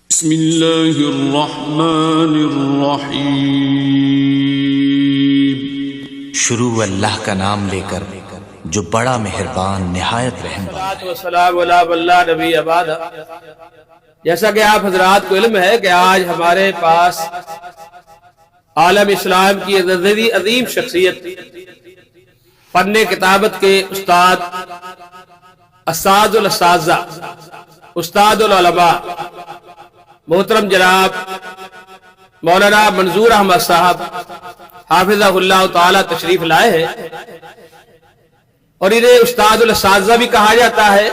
بسم اللہ الرحمن الرحیم۔ شروع اللہ کا نام لے کر جو بڑا مہربان نہایت رحم والا ہے۔ والسلام علی من لا نبی بعد۔ جیسا کہ آپ حضرات کو علم ہے کہ آج ہمارے پاس عالم اسلام کی عظیم شخصیت، فن کتابت کے استاد، اساتذہ الاساتذہ، استاد العلماء، محترم جناب مولانا منظور احمد صاحب حافظہ اللہ تعالی تشریف لائے ہیں، اور انہیں استاد الاساتذہ بھی کہا جاتا ہے،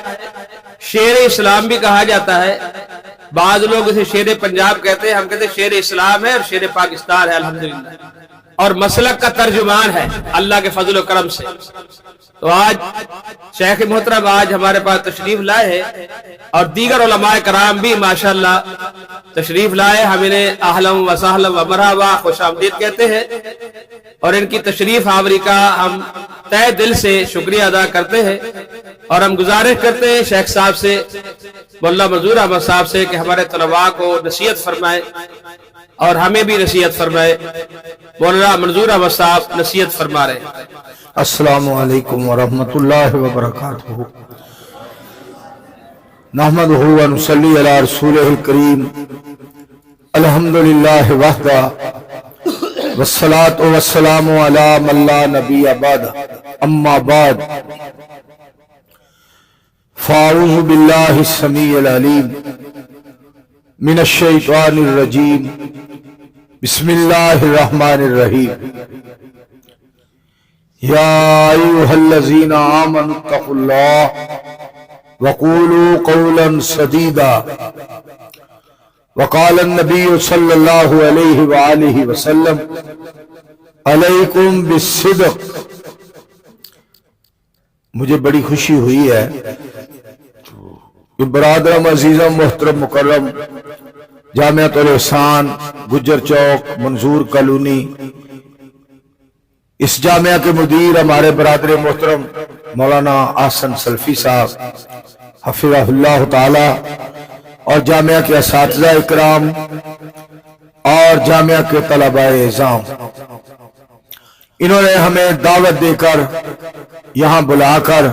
شیر اسلام بھی کہا جاتا ہے۔ بعض لوگ اسے شیر پنجاب کہتے ہیں، ہم کہتے ہیں شیر اسلام ہے اور شیر پاکستان ہے الحمدللہ، اور مسلک کا ترجمان ہے اللہ کے فضل و کرم سے۔ تو آج شیخ محترم آج ہمارے پاس تشریف لائے ہیں، اور دیگر علماء کرام بھی ماشاءاللہ تشریف لائے۔ ہم انہیں اہلا و سہلا و مرحبا، خوش آمدید کہتے ہیں، اور ان کی تشریف آوری کا ہم تہ دل سے شکریہ ادا کرتے ہیں، اور ہم گزارش کرتے ہیں شیخ صاحب سے، مولانا منظور احمد صاحب سے، کہ ہمارے طلباء کو نصیحت فرمائے اور ہمیں بھی نصیحت فرمائے۔ مولانا منظور احمد صاحب نصیحت فرما رہے ہیں۔ السلام علیکم ورحمۃ اللہ وبرکاتہ۔ نحمدہ ونصلی علی رسولہ الکریم، الحمدللہ وحدہ، والصلاة والسلام علی من لا نبی بعد، اما بعد، فاعوذ باللہ السمیع العلیم من الشیطان الرجیم، بسم اللہ الرحمن الرحیم۔ یا ایھا الذین آمنوا اتقوا اللہ وقولوا قولا سدیدا، وقال النبی صلی اللہ علیہ وآلہ وسلم علیکم بالصدق۔ مجھے بڑی خوشی ہوئی ہے کہ برادرم عزیزم محترم مکرم جامعۃ الاحسان گجر چوک منظور کالونی، اس جامعہ کے مدیر ہمارے برادر محترم مولانا احسن سلفی صاحب حفظہ اللہ تعالی، اور جامعہ کے اساتذہ اکرام اور جامعہ کے طلباء اعزام، انہوں نے ہمیں دعوت دے کر یہاں بلا کر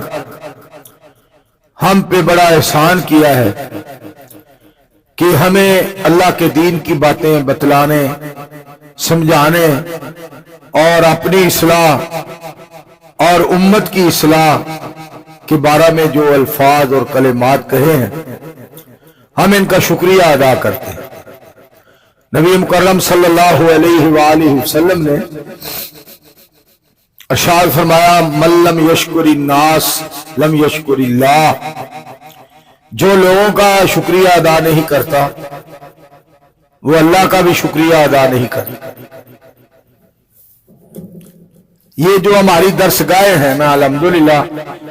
ہم پہ بڑا احسان کیا ہے کہ ہمیں اللہ کے دین کی باتیں بتلانے، سمجھانے اور اپنی اصلاح اور امت کی اصلاح کے بارے میں جو الفاظ اور کلمات کہے ہیں، ہم ان کا شکریہ ادا کرتے ہیں۔ نبی مکرم صلی اللہ علیہ وآلہ وسلم نے ارشاد فرمایا، من لم یشکر الناس لم یشکر اللہ۔ جو لوگوں کا شکریہ ادا نہیں کرتا وہ اللہ کا بھی شکریہ ادا نہیں کرتا۔ یہ جو ہماری درسگاہیں ہیں نا، الحمدللہ،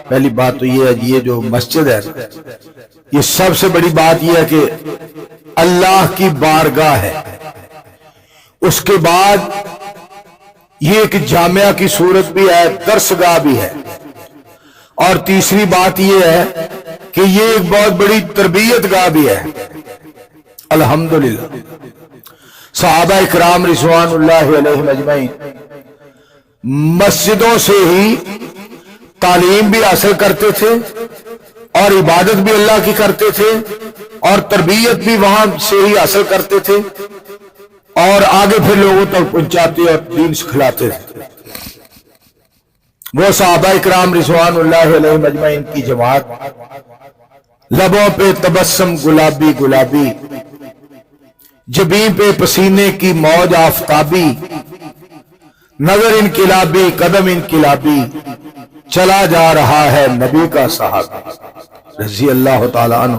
پہلی بات تو یہ ہے، یہ جو مسجد ہے، یہ سب سے بڑی بات یہ ہے کہ اللہ کی بارگاہ ہے۔ اس کے بعد یہ ایک جامعہ کی صورت بھی ہے، درسگاہ بھی ہے، اور تیسری بات یہ ہے کہ یہ ایک بہت بڑی تربیت گاہ بھی ہے۔ الحمدللہ صحابہ اکرام رضوان اللہ علیہم اجمعین مسجدوں سے ہی تعلیم بھی حاصل کرتے تھے، اور عبادت بھی اللہ کی کرتے تھے، اور تربیت بھی وہاں سے ہی حاصل کرتے تھے، اور آگے پھر لوگوں تک پہنچاتے اور دین سکھلاتے تھے۔ وہ صحابہ اکرام رضوان اللہ علیہم اجمعین کی جماعت، لبوں پہ تبسم گلابی گلابی، جبین پہ پسینے کی موج آفتابی، نظر انقلابی قدم انقلابی، چلا جا رہا ہے نبی کا صحابی رضی اللہ تعالی عنہ۔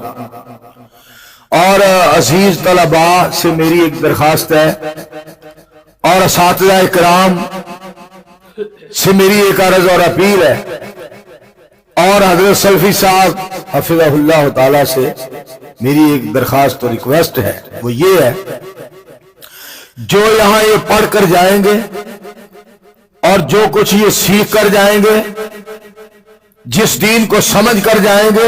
اور عزیز طلباء سے میری ایک درخواست ہے، اور اساتذہ اکرام سے میری ایک عرض اور اپیل ہے، اور حضرت سلفی صاحب حفظہ اللہ تعالی سے میری ایک درخواست اور ریکویسٹ ہے، وہ یہ ہے، جو یہاں یہ پڑھ کر جائیں گے اور جو کچھ یہ سیکھ کر جائیں گے، جس دین کو سمجھ کر جائیں گے،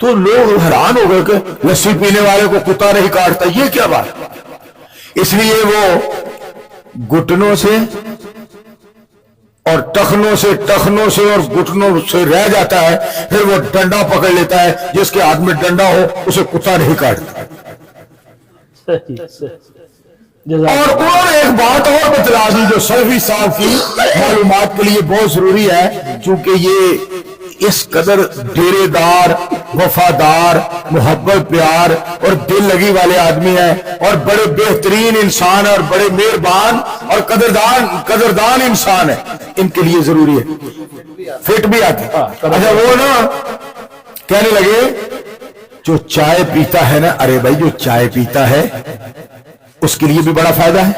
تو لوگ حیران ہو گئے کہ لسی پینے والے کو کتا نہیں کاٹتا، یہ کیا بات؟ اس لیے وہ گھٹنوں سے اور ٹخنوں سے اور گھٹنوں سے رہ جاتا ہے، پھر وہ ڈنڈا پکڑ لیتا ہے، جس کے ہاتھ میں ڈنڈا ہو اسے کتا نہیں کاٹتا۔ اور انہوں نے ایک بات اور بتلا دی جو سلفی صاحب کی معلومات کے لیے بہت ضروری ہے، چونکہ یہ اس قدر ڈیرے دار، وفادار، محبت پیار اور دل لگی والے آدمی ہیں، اور بڑے بہترین انسان اور بڑے مہربان اور قدردان انسان ہیں، ان کے لیے ضروری ہے فٹ بھی آتی۔ اچھا وہ نا کہنے لگے جو چائے پیتا ہے نا، ارے بھائی جو چائے پیتا ہے اس کے لیے بھی بڑا فائدہ ہے۔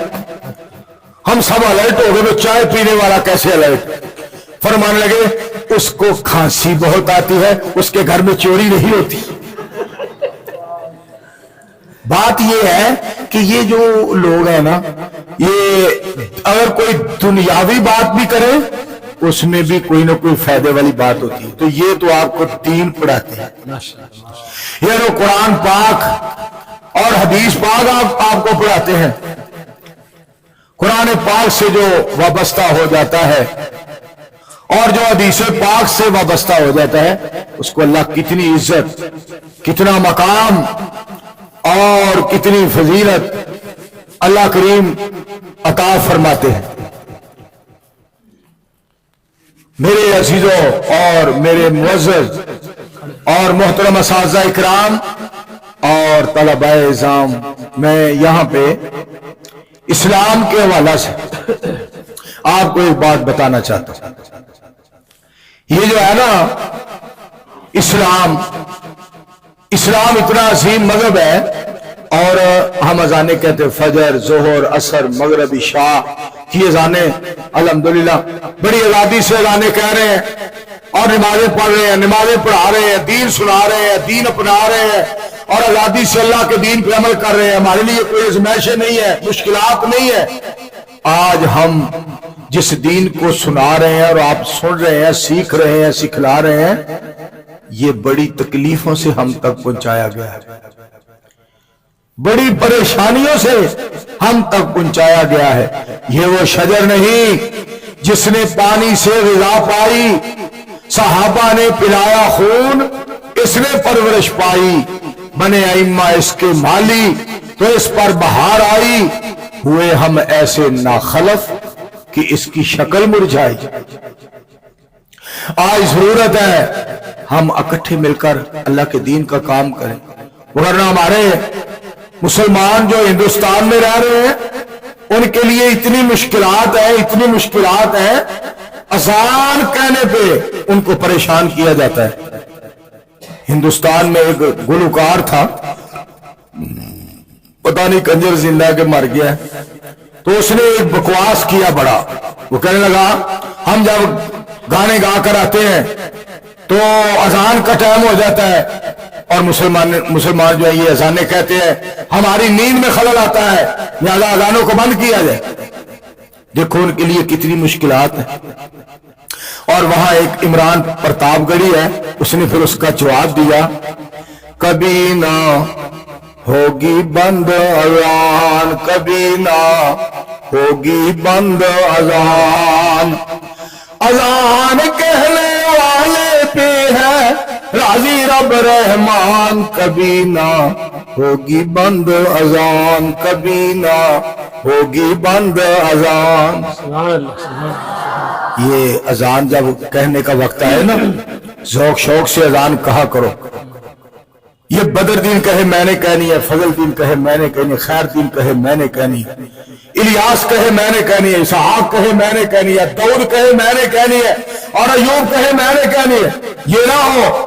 ہم سب الرٹ ہو گئے، چائے پینے والا کیسے الرٹ؟ فرمانے لگے اس کو کھانسی بہت آتی ہے، اس کے گھر میں چوری نہیں ہوتی۔ بات یہ ہے کہ یہ جو لوگ ہیں نا، یہ اگر کوئی دنیاوی بات بھی کرے اس میں بھی کوئی نہ کوئی فائدے والی بات ہوتی ہے، تو یہ تو آپ کو دین پڑھاتے ہیں، یہ جو قرآن پاک اور حدیث پاک آپ کو پڑھاتے ہیں۔ قرآن پاک سے جو وابستہ ہو جاتا ہے اور جو حدیث پاک سے وابستہ ہو جاتا ہے، اس کو اللہ کتنی عزت، کتنا مقام اور کتنی فضیلت اللہ کریم عطا فرماتے ہیں۔ میرے عزیزوں اور میرے معزز اور محترم اساتذہ اکرام اور طلباء اعزام، میں یہاں پہ اسلام کے حوالے سے آپ کو ایک بات بتانا چاہتا ہوں۔ یہ جو ہے نا اسلام اتنا عظیم مذہب ہے، اور ہم اذانیں کہتے ہیں فجر، ظہر، عصر، مغرب، عشاء کی اذانیں الحمدللہ بڑی آزادی سے اذانیں کہہ رہے ہیں، اور نمازیں پڑھ رہے ہیں، نمازیں پڑھا رہے ہیں، دین سنا رہے ہیں، دین اپنا رہے ہیں، اور آزادی سے اللہ کے دین پہ عمل کر رہے ہیں۔ ہمارے لیے کوئی ازمائشیں نہیں ہے، مشکلات نہیں ہے۔ آج ہم جس دین کو سنا رہے ہیں اور آپ سن رہے ہیں، سیکھ رہے ہیں، سکھلا رہے ہیں، یہ بڑی تکلیفوں سے ہم تک پہنچایا گیا ہے، بڑی پریشانیوں سے ہم تک پہنچایا گیا ہے۔ یہ وہ شجر نہیں جس نے پانی سے غذا پائی، صحابہ نے پلایا خون، اس نے پرورش پائی، بنے ائمہ اس کے مالی، تو اس پر بہار آئی، ہوئے ہم ایسے ناخلف کہ اس کی شکل مرجھائی۔ آج ضرورت ہے ہم اکٹھے مل کر اللہ کے دین کا کام کریں، ورنہ ہمارے مسلمان جو ہندوستان میں رہ رہے ہیں ان کے لیے اتنی مشکلات ہیں، اذان کہنے پہ ان کو پریشان کیا جاتا ہے۔ ہندوستان میں ایک گلوکار تھا، پتہ نہیں کنجر زندہ کے مر گیا، تو اس نے ایک بکواس کیا بڑا، وہ کہنے لگا ہم جب گانے گا کر آتے ہیں تو اذان کا ٹائم ہو جاتا ہے، اور مسلمان جو ہے یہ اذانیں کہتے ہیں، ہماری نیند میں خلل آتا ہے، لہذا اذانوں کو بند کیا جائے۔ دیکھو ان کے لیے کتنی مشکلات ہیں۔ اور وہاں ایک عمران پرتاپ گڑھی ہے، اس نے پھر اس کا جواب دیا، کبھی نہ ہوگی بند اذان، کبھی نہ ہوگی بند اذان، اذان کہنے والے پہ ہے راضی رب رحمان، کبھی نہ ہوگی بند اذان، کبھی نہ ہوگی بند اذان۔ یہ اذان جب کہنے کا وقت آئے نا، ذوق شوق سے اذان کہا کرو۔ یہ بدر دین کہے میں نے کہنی ہے، فضل دین کہے میں نے کہنی ہے، خیر دین کہے میں نے کہنی ہے، الیاس کہے میں نے کہنی ہے، اسحاق کہے میں نے کہنی ہے، داؤد کہے میں نے کہنی ہے، اور ایوب کہے میں نے کہنی ہے۔ یہ نہ ہو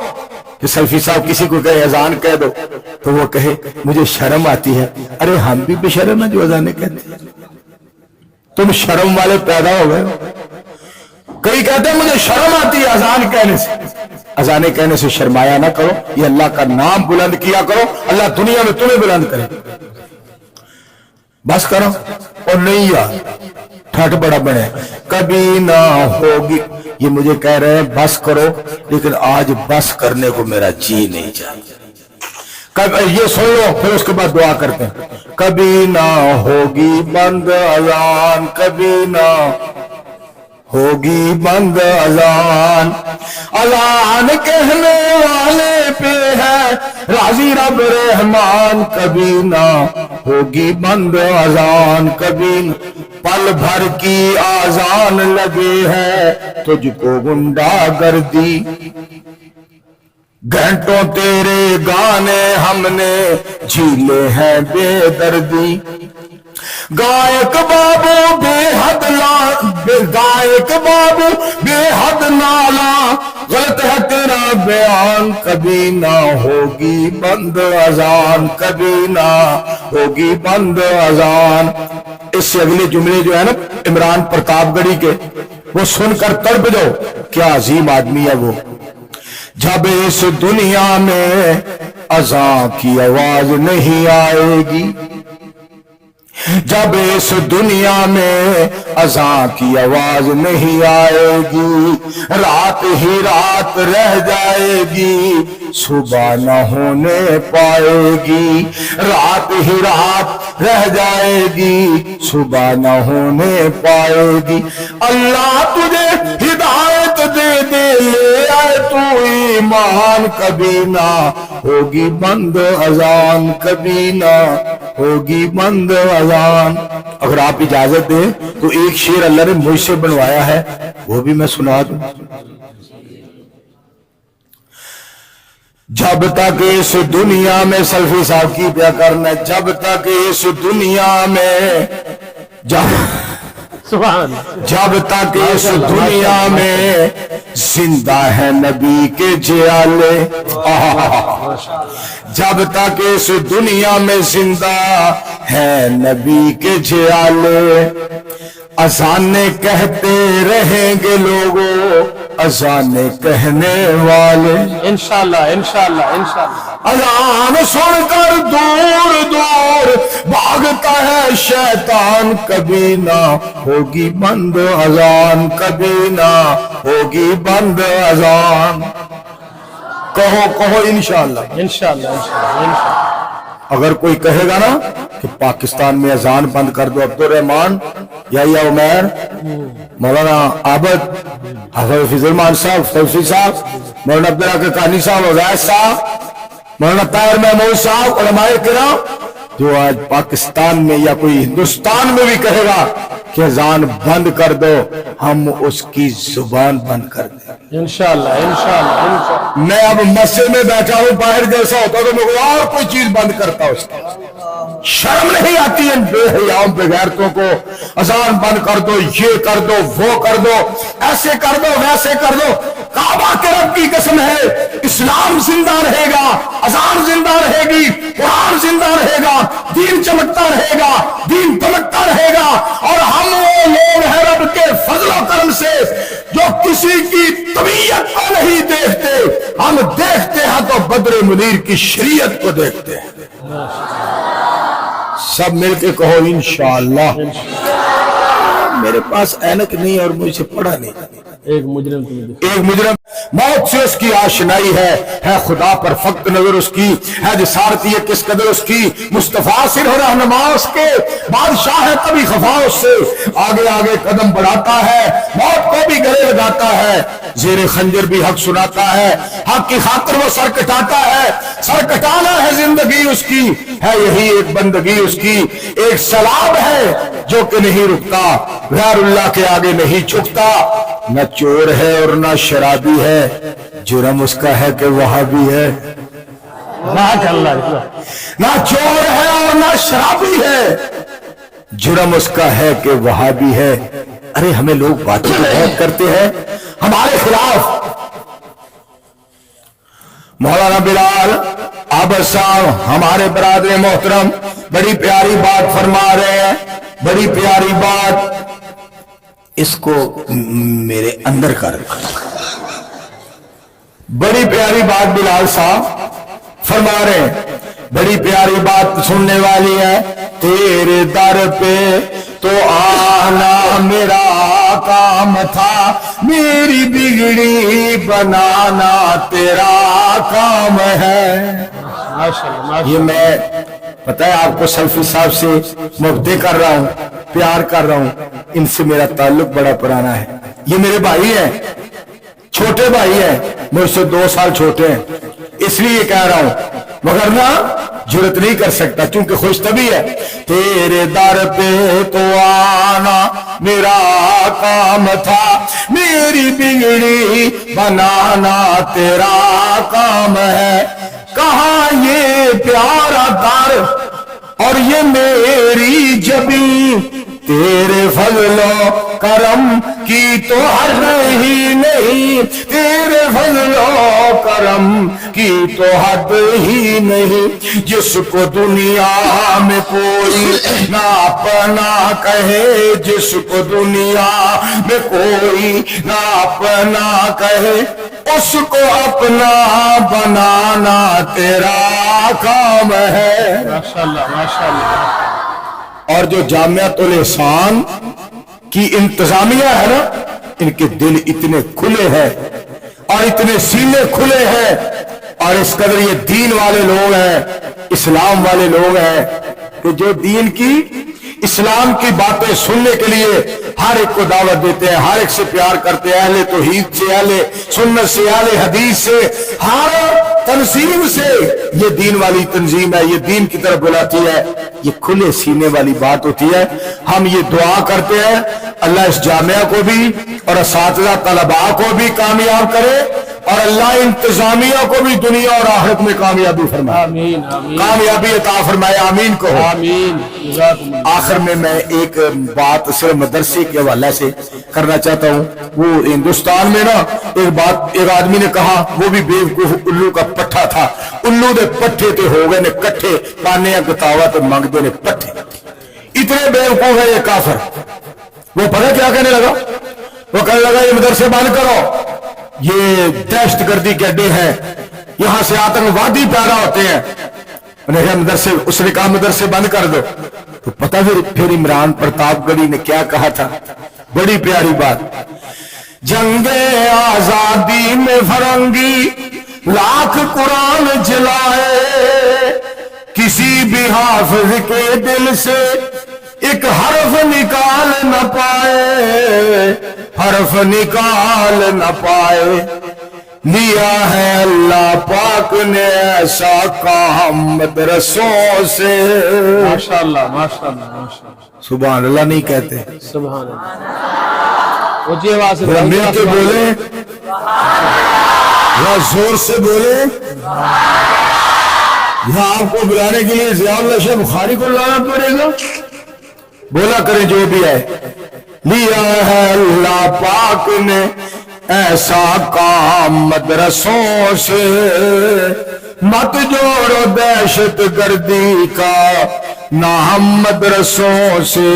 کہ سلفی صاحب کسی کو کہے اذان کہہ دو تو وہ کہے مجھے شرم آتی ہے۔ ارے ہم بھی بے شرم ہیں جو اذانیں کہتے ہیں، تم شرم والے پیدا ہو گئے۔ کئی کہتے ہیں مجھے شرم آتی ہے اذان کہنے سے۔ اذانے کہنے سے شرمایا نہ کرو، یہ اللہ کا نام بلند کیا کرو، اللہ دنیا میں تمہیں بلند کرے۔ بس کرو، اور نہیں یار ٹھٹ بڑا بنے. کبھی نہ ہوگی. یہ مجھے کہہ رہے ہیں بس کرو، لیکن آج بس کرنے کو میرا جی نہیں چاہتا. یہ سن لو پھر اس کے بعد دعا کرتے ہیں. کبھی نہ ہوگی بند اذان، کبھی نہ ہوگی بند اذان. اذان کہنے والے پہ ہے راضی رب رحمان. کبھی نہ ہوگی بند اذان، کبھی نہ. پل بھر کی آذان لگے ہے تجھ کو گنڈا گردی. گھنٹوں تیرے گانے ہم نے جھیلے ہیں بے دردی. گائک بابو بے حد گائک بابو بے حد نالا، غلط ہے تیرا بیان. کبھی نہ ہوگی بند اذان، کبھی نہ ہوگی بند اذان. اس سے اگلے جملے جو ہے نا عمران پرتاپ گڑھی کے، وہ سن کر تڑپ جاؤ، کیا عظیم آدمی ہے وہ. جب اس دنیا میں اذان کی آواز نہیں آئے گی، جب اس دنیا میں اذان کی آواز نہیں آئے گی، رات ہی رات رہ جائے گی، صبح نہ ہونے پائے گی. رات ہی رات رہ جائے گی، صبح نہ ہونے پائے گی. اللہ تجھے ہدایت دے دے، لے آئے تو ایمان. کبھی نہ ہوگی بند اذان، کبھی نہ ہوگی بند اذان. اگر آپ اجازت دیں تو ایک شعر اللہ نے مجھ سے بنوایا ہے، وہ بھی میں سنا دوں. جب تک اس دنیا میں سلفی صاحب کی پیا کرنا، جب تک اس دنیا میں جب تک اس دنیا میں زندہ ہے نبی کے جیالے، جب تک اس دنیا میں زندہ ہے نبی کے جیالے، اذانیں کہتے رہیں گے لوگوں، اذانیں کہنے والے. انشاءاللہ انشاءاللہ انشاءاللہ. اذان سن کر دور دور بھاگتا ہے شیطان. کبھی نہ ہوگی بند اذان، کبھی نہ ہوگی بند اذان. کہو کہو انشاءاللہ انشاءاللہ انشاءاللہ. اگر کوئی کہے گا نا کہ پاکستان میں اذان بند کر دو، عبدالرحمان یا عمیر، مولانا عابد، حافظ فضل الرحمان صاحب، سلفی صاحب، مولانا عبداللہ کانی صاحب، عزیز صاحب، مولانا طاہر محمود صاحب، علماء کرام، جو آج پاکستان میں یا کوئی ہندوستان میں بھی کہے گا کہ اذان بند کر دو، ہم اس کی زبان بند کر دیں انشاءاللہ انشاءاللہ انشاءاللہ. میں اب مسجد میں بیٹھا ہوں، باہر جیسا ہوتا تو میں اور کوئی چیز بند کرتا. اس کا شرم نہیں آتی ان بے حیاؤں بے غیرتوں کو. اذان بند کر دو، یہ کر دو، وہ کر دو، ایسے کر دو، ویسے کر دو. کعبہ کے رب کی قسم ہے، اسلام زندہ رہے گا، اذان زندہ رہے گی، قرآن زندہ رہے گا، دین چمکتا رہے گا، دین چمکتا رہے گا. اور ہم وہ لوگ ہیں رب کے فضل و کرم سے جو کسی کی طبیعت کو نہیں دیکھتے، ہم دیکھتے ہیں تو بدر منیر کی شریعت کو دیکھتے ہیں. سب مل کے کہو انشاءاللہ. میرے پاس اینک نہیں اور مجھ سے پڑھا نہیں. ایک مجرم موت سے اس کی آشنائی ہے خدا پر فقط نظر اس کی ہے، جسارت یہ کس قدر اس کی، مصطفیٰ سر ہو رہنما اس کے، بادشاہ ہے کبھی خفا اس سے، آگے آگے قدم بڑھاتا ہے، موت کو بھی گلے لگاتا ہے، زیر خنجر بھی حق سناتا ہے، حق کی خاطر وہ سر کٹاتا ہے. سر کٹانا ہے زندگی اس کی، ہے یہی ایک بندگی اس کی. ایک سلاب ہے جو کہ نہیں رکتا، غیر اللہ کے آگے نہیں جھکتا. نہ چور ہے اور نہ شرابی ہے، جرم اس کا ہے کہ وہابی ہے. نہ چور ہے اور نہ شرابی ہے، جرم اس کا ہے کہ وہابی ہے. ارے ہمیں لوگ باتیں بہت کرتے ہیں ہمارے خلاف. مولانا بلال عابد صاحب ہمارے برادر محترم بڑی پیاری بات فرما رہے ہیں، بڑی پیاری بات. اس کو میرے اندر کر، بڑی پیاری بات بلال صاحب فرما رہے ہیں، بڑی پیاری بات سننے والی ہے. تیرے در پہ تو آنا میرا کام تھا، میری بگڑی بنانا تیرا کام ہے۔ یہ میں پتہ ہے آپ کو سلفی صاحب سے محبت کر رہا ہوں، پیار کر رہا ہوں، ان سے میرا تعلق بڑا پرانا ہے۔ یہ میرے بھائی ہیں، چھوٹے بھائی ہیں، مجھ سے 2 سال چھوٹے ہیں، اس لیے یہ کہہ رہا ہوں، مگر نہ جرت نہیں کر سکتا کیونکہ خوش طبی ہے۔ تیرے در پہ تو آنا میرا کام تھا، میری بگڑی بنانا تیرا کام ہے۔ کہاں یہ پیارا در اور یہ میری جبیں، تیرے فضل و کرم کی تو حد ہی نہیں، تیرے فضل و کرم کی تو حد ہی نہیں۔ جس کو دنیا میں کوئی نہ اپنا کہے، جس کو دنیا میں کوئی نہ اپنا کہے، اس کو اپنا بنانا تیرا کام ہے۔ ماشاءاللہ ماشاءاللہ۔ اور جو جامعۃ الاحسان کی انتظامیہ ہے نا، ان کے دل اتنے کھلے ہیں اور اتنے سینے کھلے ہیں، اور اس قدر یہ دین والے لوگ ہیں، اسلام والے لوگ ہیں کہ جو دین کی، اسلام کی باتیں سننے کے لیے ہر ایک کو دعوت دیتے ہیں، ہر ایک سے پیار کرتے ہیں، اہل توحید سے، اہل سنت سے، اہل حدیث سے، ہر تنظیم سے یہ دین والی تنظیم ہے، یہ دین کی طرف بلاتی ہے، یہ کھلے سینے والی بات ہوتی ہے۔ ہم یہ دعا کرتے ہیں اللہ اس جامعہ کو بھی اور اساتذہ طلباء کو بھی کامیاب کرے، اور اللہ انتظامیہ کو بھی دنیا اور آخرت میں کامیابی فرمائے، آمین آمین کامیابی عطا فرمائے، آمین کو۔ آمین۔ جزاکم اللہ۔ آخر میں ایک بات صرف مدرسے کے حوالے سے کرنا چاہتا ہوں۔ وہ ہندوستان میں نا ایک آدمی نے کہا، وہ بھی بیوقوف الو کا پٹھا تھا، الو دے پٹھے تے ہو گئے نے کٹھے، پانے گتاوا تے منگ دے نے پٹھے، اتنے بیوقوف ہے یہ کافر۔ وہ پتہ کیا کہنے لگا؟ وہ کہنے لگا یہ مدرسے بند کرو، یہ دہشت گردی کے اڈے ہیں، یہاں سے آتنکوادی پیدا ہوتے ہیں۔ مدرسے، اس نے کہا مدرسے بند کر دو۔ تو پتہ پھر عمران پرتاپ گڑھی نے کیا کہا تھا، بڑی پیاری بات، جنگ آزادی میں فرنگی لاکھ قرآن جلائے، کسی بھی حافظ کے دل سے ایک حرف نکال نہ پائے، حرف نکال نہ پائے، لیا ہے اللہ پاک نے ایسا کام مدرسوں سے۔ ماشاءاللہ ماشاءاللہ ماشاءاللہ۔ سبحان اللہ نہیں کہتے، سبحان اللہ۔ اونچی آواز سے مل کے بولے یا زور سے بولے، یہاں آپ کو بلانے کے لیے ضیاء اللہ شاہ بخاری کو لانا پڑے گا؟ بولا کریں جو بھی ہے، لیا ہے اللہ پاک نے ایسا کام مدرسوں سے، مت جوڑو دہشت گردی کا نام مدرسوں سے،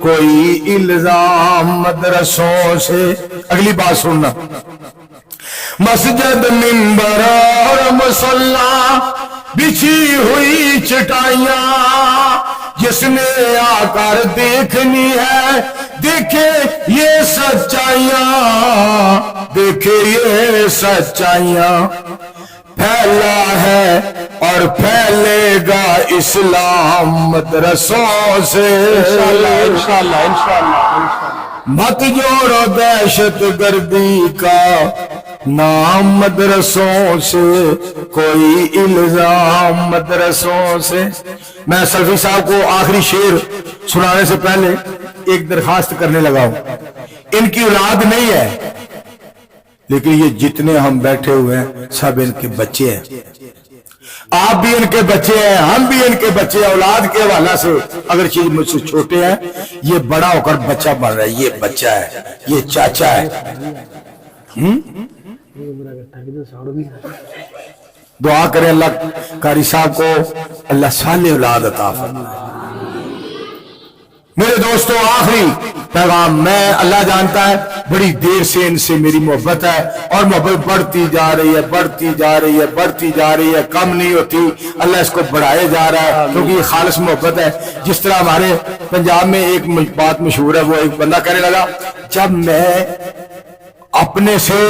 کوئی الزام مدرسوں سے۔ اگلی بات سننا، مسجد منبر اور مصلی بچھی ہوئی چٹائیاں، جس نے آ کر دیکھنی ہے دیکھے یہ سچائیاں، دیکھے یہ سچائیاں، پھیلا ہے اور پھیلے گا اسلام مدرسوں سے۔ انشاءاللہ انشاءاللہ انشاءاللہ۔ مت جوڑو دہشت گردی کا نام مدرسوں سے، کوئی الزام مدرسوں سے۔ میں سلفی صاحب کو آخری شعر سنانے سے پہلے ایک درخواست کرنے لگا ہوں۔ ان کی اولاد نہیں ہے، لیکن یہ جتنے ہم بیٹھے ہوئے ہیں سب ان کے بچے ہیں، آپ بھی ان کے بچے ہیں، ہم بھی ان کے بچے ہیں۔ اولاد کے حوالے سے اگر چیز مجھ سے چھوٹے ہیں، یہ بڑا ہو کر بچہ بن رہا ہے، یہ بچہ ہے، یہ چاچا ہے۔ دعا کریں اللہ قاری صاحب کو اللہ صالح اولاد عطا فرمائے۔ میرے دوستوں آخری پیغام، میں اللہ جانتا ہے بڑی دیر سے ان سے میری محبت ہے اور محبت بڑھتی جا رہی ہے، بڑھتی جا رہی ہے، بڑھتی جا رہی ہے، کم نہیں ہوتی، اللہ اس کو بڑھائے جا رہا ہے کیونکہ یہ خالص محبت ہے۔ جس طرح ہمارے پنجاب میں ایک بات مشہور ہے، وہ ایک بندہ کہنے لگا جب میں اپنے سے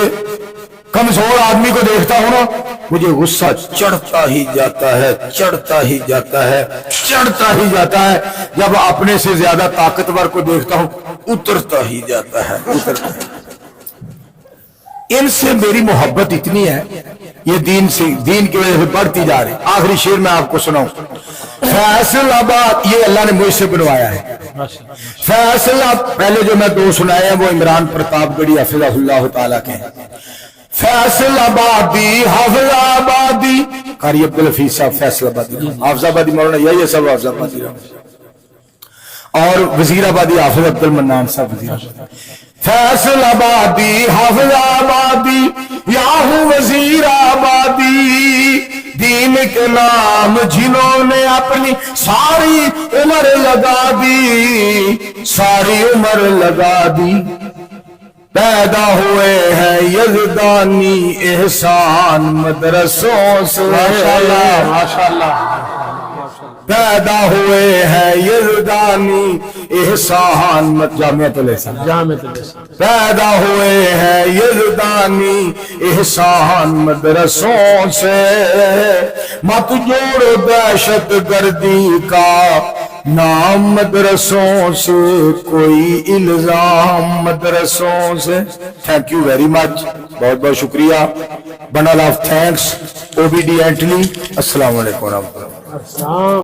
کمزور آدمی کو دیکھتا ہوں نا مجھے غصہ چڑھتا ہی جاتا ہے، چڑھتا ہی جاتا ہے، چڑھتا ہی جاتا ہے، جب اپنے سے زیادہ طاقتور کو دیکھتا ہوں اترتا ہی جاتا ہے، اترتا ہے۔ ان سے میری محبت اتنی ہے، یہ دین کی وجہ سے بڑھتی جا رہی۔ آخری شعر میں آپ کو سناؤں، فیصل آباد، یہ اللہ نے مجھ سے بنوایا ہے۔ فیصل، پہلے جو میں دو سنائے ہیں وہ عمران پرتاپ گڑھی حفظہ اللہ تعالیٰ کے ہیں۔ فیصل آبادی، حافظ آبادی، قاری عبدالحفیظ صاحب فیصل آبادی، حافظ آبادی مولانا یہی سب حافظ آبادی، اور وزیر آبادی حافظ عبد المنان صاحب وزیر آبادی۔ فیصل آبادی، حافظ آبادی، یاہو وزیر آبادی، دین کے نام جنہوں نے اپنی ساری عمر لگا دی، ساری عمر لگا دی، پیدا ہوئے ہیں یزدانی احسان مدرسوں سے، ماشاءاللہ ماشاءاللہ، پیدا ہوئے ہیں یزدانی احسان جامعۃ الاحسان، پیدا ہوئے ہیں یزدانی احسان مدرسوں سے، مت جوڑو دہشت گردی کا نام مدرسوں سے، کوئی الزام مدرسوں سے۔ تھینک یو ویری مچ، بہت بہت شکریہ، بنڈل آف تھینکس، اوبیڈینٹلی۔ السلام علیکم ورحمۃ اللہ۔